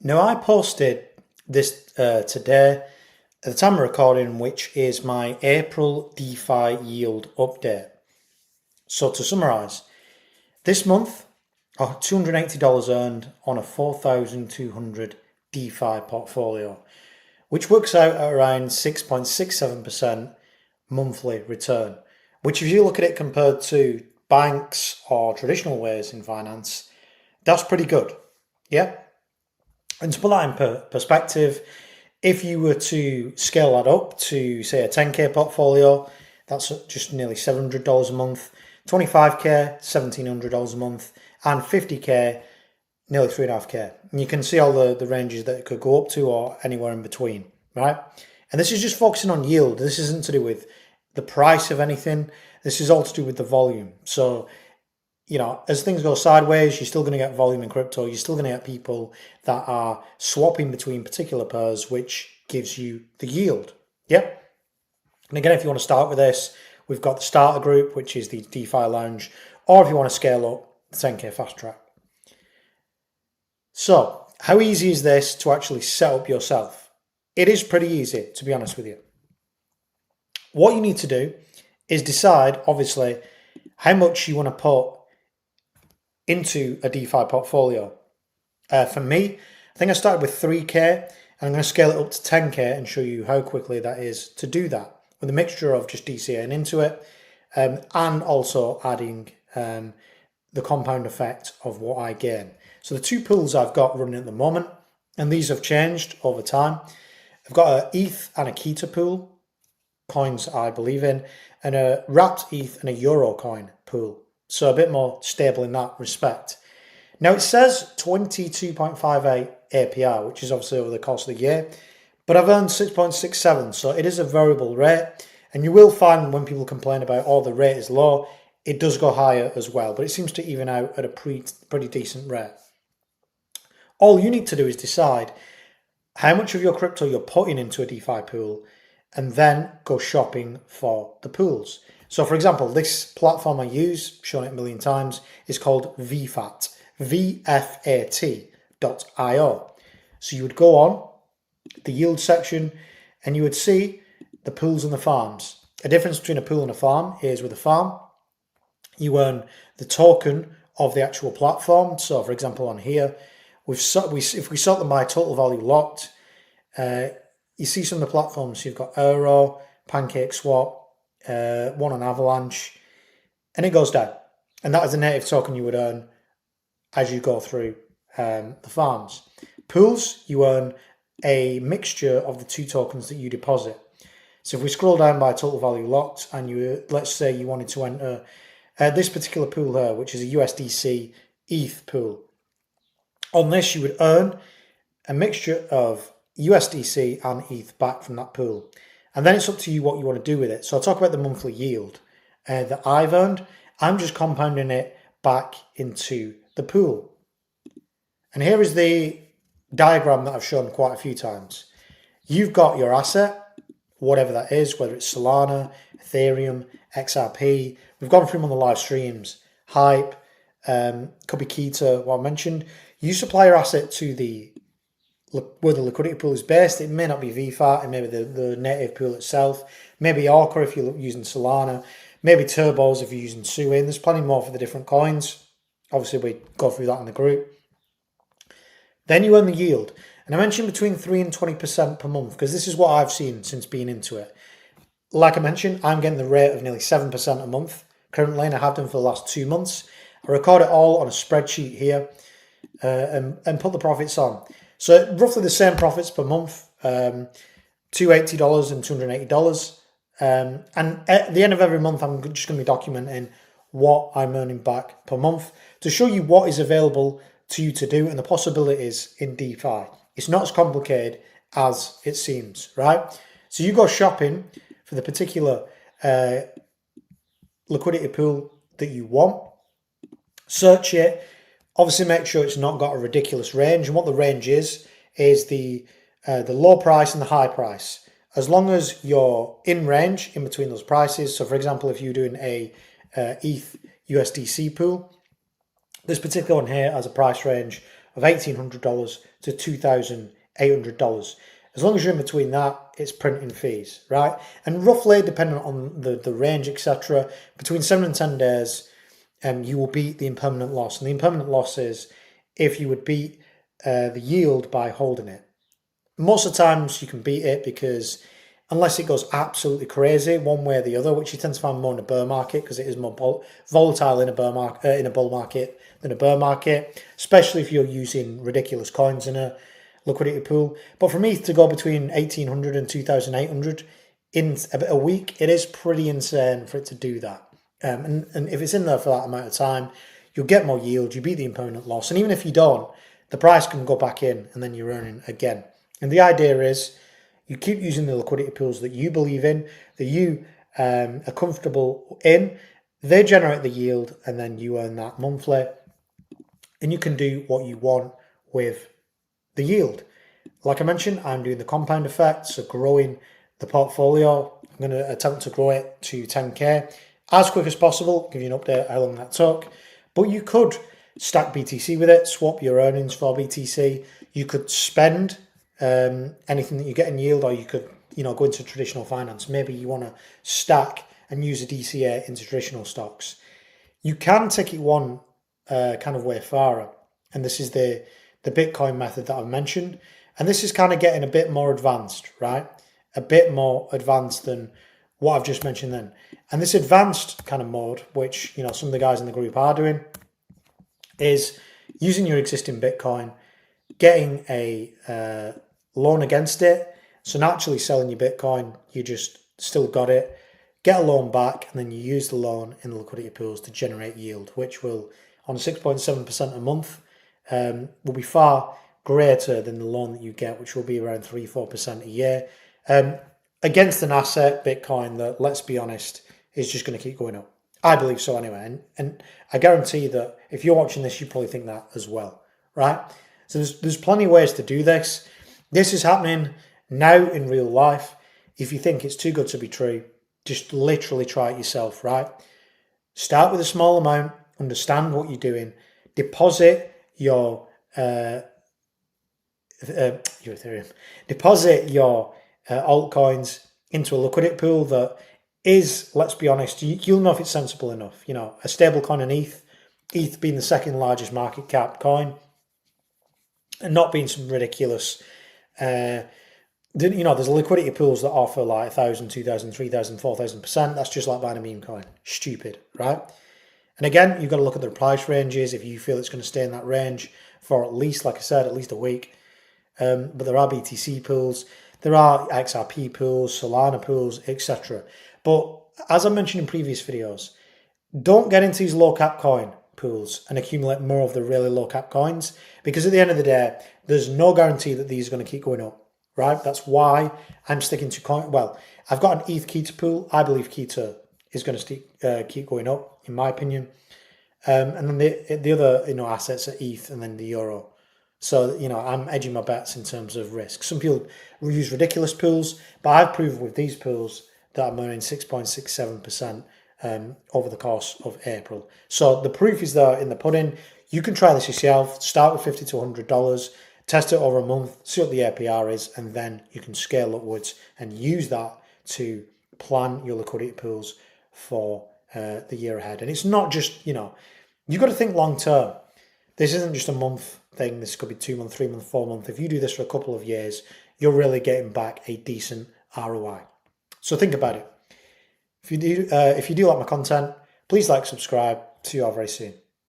Now, I posted this today at the time of recording, which is my April DeFi yield update. So to summarise, this month, $280 earned on a 4,200 DeFi portfolio, which works out at around 6.67% monthly return, which if you look at it compared to banks or traditional ways in finance, that's pretty good. Yeah. And to put that in perspective, if you were to scale that up to, say, a 10K portfolio, that's just nearly $700 a month, 25K, $1,700 a month, and 50K, nearly 3.5K. And you can see all the ranges that it could go up to or anywhere in between, right? And this is just focusing on yield. This isn't to do with the price of anything. This is all to do with the volume. So, as things go sideways, you're still going to get volume in crypto. You're still going to get people that are swapping between particular pairs, which gives you the yield. Yep. And again, if you want to start with this, we've got the starter group, which is the DeFi Lounge, or if you want to scale up, the 10K Fast Track. So, how easy is this to actually set up yourself? It is pretty easy, to be honest with you. What you need to do is decide, obviously, how much you want to put into a DeFi portfolio. For me, I think I started with 3K and I'm going to scale it up to 10K and show you how quickly that is to do that with a mixture of just DCAing into it and also adding the compound effect of what I gain. So the two pools I've got running at the moment, and these have changed over time. I've got an ETH and a Kita pool, coins I believe in, and a wrapped ETH and a Euro coin pool. So a bit more stable in that respect. Now it says 22.58 APR, which is obviously over the course of the year, but I've earned 6.67, so it is a variable rate. And you will find when people complain about, the rate is low, it does go higher as well, but it seems to even out at a pretty decent rate. All you need to do is decide how much of your crypto you're putting into a DeFi pool and then go shopping for the pools. So for example, this platform I use, shown it a million times, is called VFAT, VFAT.io. So you would go on the yield section and you would see the pools and the farms. A difference between a pool and a farm is with a farm, you earn the token of the actual platform. So for example, on here, if we sort them by total value locked, you see some of the platforms. You've got Euro, PancakeSwap, one on Avalanche, and it goes down. And that is the native token you would earn as you go through the farms. Pools, you earn a mixture of the two tokens that you deposit. So if we scroll down by total value locked, and let's say you wanted to enter this particular pool here, which is a USDC ETH pool. On this, you would earn a mixture of USDC and ETH back from that pool. And then it's up to you what you want to do with it. So I'll talk about the monthly yield that I've earned. I'm just compounding it back into the pool. And here is the diagram that I've shown quite a few times. You've got your asset, whatever that is, whether it's Solana, Ethereum, XRP. We've gone through them on the live streams. Hype, could be Kita, what I mentioned. You supply your asset to where the liquidity pool is based. It may not be VFAT, it may be the native pool itself, maybe Orca if you're using Solana, maybe Turbos if you're using Sui, and there's plenty more for the different coins. Obviously, we go through that in the group. Then you earn the yield. And I mentioned between 3 and 20% per month, because this is what I've seen since being into it. Like I mentioned, I'm getting the rate of nearly 7% a month currently, and I have done for the last 2 months. I record it all on a spreadsheet here and put the profits on. So roughly the same profits per month, $280 and $280. And at the end of every month, I'm just going to be documenting what I'm earning back per month to show you what is available to you to do and the possibilities in DeFi. It's not as complicated as it seems, right? So you go shopping for the particular liquidity pool that you want, search it. Obviously, make sure it's not got a ridiculous range. And what the range is the low price and the high price. As long as you're in range in between those prices. So, for example, if you're doing a ETH USDC pool, this particular one here has a price range of $1,800 to $2,800. As long as you're in between that, it's printing fees, right? And roughly, depending on the range, etc., between 7 and 10 days, you will beat the impermanent loss. And the impermanent loss is if you would beat the yield by holding it. Most of the times you can beat it because unless it goes absolutely crazy one way or the other, which you tend to find more in a bear market because it is more volatile in a bull market than a bear market, especially if you're using ridiculous coins in a liquidity pool. But for me to go between 1,800 and 2,800 in a week, it is pretty insane for it to do that. And if it's in there for that amount of time, you'll get more yield, you beat the impermanent loss. And even if you don't, the price can go back in and then you're earning again. And the idea is you keep using the liquidity pools that you believe in, that you are comfortable in. They generate the yield and then you earn that monthly. And you can do what you want with the yield. Like I mentioned, I'm doing the compound effect, so growing the portfolio. I'm going to attempt to grow it to 10k as quick as possible, give you an update how long that took. But you could stack BTC with it, swap your earnings for BTC. You could spend anything that you get in yield, or you could, go into traditional finance. Maybe you want to stack and use a DCA into traditional stocks. You can take it one kind of way farther, and this is the Bitcoin method that I've mentioned. And this is kind of getting a bit more advanced, right? A bit more advanced than what I've just mentioned then. And this advanced kind of mode, which, some of the guys in the group are doing, is using your existing Bitcoin, getting a loan against it. So not actually selling your Bitcoin, you just still got it, get a loan back, and then you use the loan in the liquidity pools to generate yield, which will, on 6.7% a month, will be far greater than the loan that you get, which will be around 3-4% a year, against an asset, Bitcoin, that, let's be honest, is just going to keep going up. I believe so anyway, and I guarantee that if you're watching this, you probably think that as well, right? So there's plenty of ways to do this. This is happening now in real life. If you think it's too good to be true, just literally try it yourself, right? Start with a small amount, understand what you're doing, deposit your Ethereum, deposit your altcoins into a liquidity pool that is, let's be honest, you'll know if it's sensible enough. A stable coin in ETH being the second largest market cap coin, and not being some ridiculous. There's liquidity pools that offer like 1,000, 2,000, 3,000, 4,000%. That's just like buying a meme coin. Stupid, right? And again, you've got to look at the price ranges if you feel it's going to stay in that range for at least, like I said, at least a week. But there are BTC pools, there are XRP pools, Solana pools, etc. But as I mentioned in previous videos, don't get into these low cap coin pools and accumulate more of the really low cap coins, because at the end of the day, there's no guarantee that these are going to keep going up, right? That's why I'm sticking to coin. Well, I've got an ETH Keter pool. I believe Keter is going to keep going up, in my opinion. And then the other assets are ETH and then the Euro. So I'm edging my bets in terms of risk. Some people use ridiculous pools, but I've proven with these pools that I'm earning 6.67% over the course of April. So the proof is there in the pudding. You can try this yourself. Start with $50 to $100, test it over a month, see what the APR is, and then you can scale upwards and use that to plan your liquidity pools for the year ahead. And it's not just, you've got to think long term. This isn't just a month thing. This could be 2 months, 3 months, 4 months. If you do this for a couple of years, you're really getting back a decent ROI. So think about it. If you do like my content, please like, subscribe. See you all very soon.